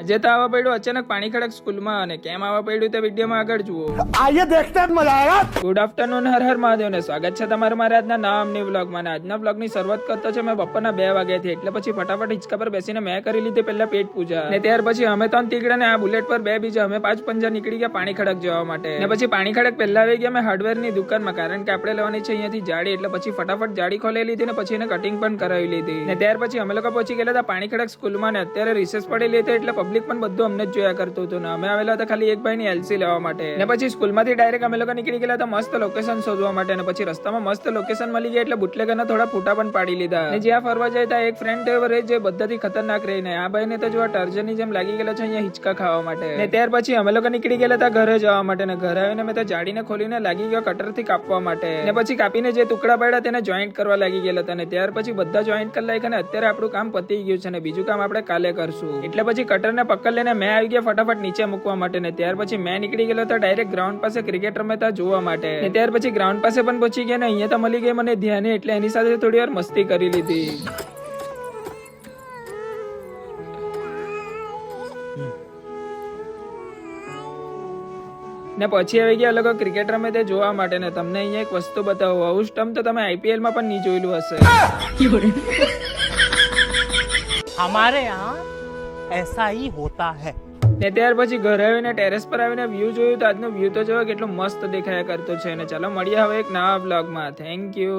આજે તો આવવા પડ્યું અચાનક પાણી ખડક સ્કૂલમાં અને કેમ આવવા પડ્યું તે વિડીયોમાં આગળ જુઓ. आइए देखते हैं मजा आएगा। ગુડ આફ્ટરનૂન, હર હર મહાદેવ ને સ્વાગત છે તમારું મારા આજના નામની વ્લોગમાં. આજના વ્લોગની શરૂઆત કરતો છે મેં બપોરના 2 વાગ્યાથી, એટલે પછી ફટાફટ હિંચકા પર બેસીને મેં કરી લીધી પહેલા પેટ પૂજા, ને ત્યાર પછી અમે 3 તીકડા ને આ બુલેટ પર 2 બીજા અમે 5 પંજા નીકળી ગયા પાણી ખડક જવા માટે. ને પછી પાણી ખડક પહેલા આવી ગયા મેં હાર્ડવેર ની દુકાનમાં, કારણ કે આપણે લેવાની છે અહીંયાથી જાડી, એટલે પછી ફટાફટ જાડી ખોલી લીધી ને પછી એને કટિંગ પણ કરાવી લીધી. ને ત્યાર પછી અમે લોકો પહોંચી ગયા હતા પાણી ખડક સ્કૂલમાં, ને અત્યારે રિસેસ પડેલી હતી એટલે પબ્લિક પણ બધું અમને જ જોયા કરતું હતું. ને અમે આવેલા હતા ખાલી એક ભાઈ ની એલસી લેવા માટે. ને પછી સ્કૂલમાંથી ડાયરેક્ટ અમે લોકો નીકળી ગયા હતા મસ્ત લોકેશન શોધવા માટે. ને પછી રસ્તામાં મસ્ત લોકેશન મળી ગયા એટલે બુટલેગરના થોડા ફોટા પણ પાડી લીધા. ને જ્યાં ફરવા જાય ત્યાં એક ફ્રેન્ડ એવો રહે જે બધાથી ખતરનાક રહીને આ ભાઈને તો જો ટર્જનની જેમ લાગી ગયેલા છે અહીંયા હિંચકા ખાવા માટે. ને ત્યાર પછી અમે લોકો નીકળી ગયા હતા ઘરે જવા માટે. ને ઘરે આવીને મેં તો જાડીને ખોલીને લાગી ગયો કટરથી કાપવા માટે. ને પછી કાપીને જે ટુકડા પાડ્યા તેને જોઈન્ટ કરવા લાગી ગયેલા હતા. ને ત્યાર પછી બધા જોઈન્ટ કરી લાગ્યા અને અત્યારે આપણું કામ પતી ગયું છે ને બીજું કામ આપણે કાલે કરશું. એટલે પછી કટરને પકડ લઈને મેં આવી ગયા ફટાફટ નીચે મૂકવા માટે. ને ત્યાર પછી મેં નીકળી ગયેલો હતો ડાયરેક્ટ ગ્રાઉન્ડ પાસે ક્રિકેટ રમતા જોવા માટે. ને ત્યાર પછી ગ્રાઉન્ડ પાસે પણ પહોંચી ગયા ને અહીંયા તો મળી ગઈ મને ધ્યાને, એટલે એની સાથે થોડી વાર મસ્તી કરી લીધી. ને પછી આવી ગયા લોકો ક્રિકેટ રમે તે જોવા માટે. ને તમને અહીંયા એક વસ્તુ બતાવો, આવું સ્ટમ્પ તો તમે આઈપીએલ માં પણ નહીં જોયેલું હશે. हमारे यहाँ ऐसा ही होता है। ને ત્યાર પછી ઘરે આવીને ટેરેસ પર આવીને વ્યૂ જોયું તો આજનો વ્યૂ તો જોવો કેટલો મસ્ત દેખાયા કરતો છે. ને ચાલો મળીએ હવે એક નવા બ્લોગમાં. Thank you.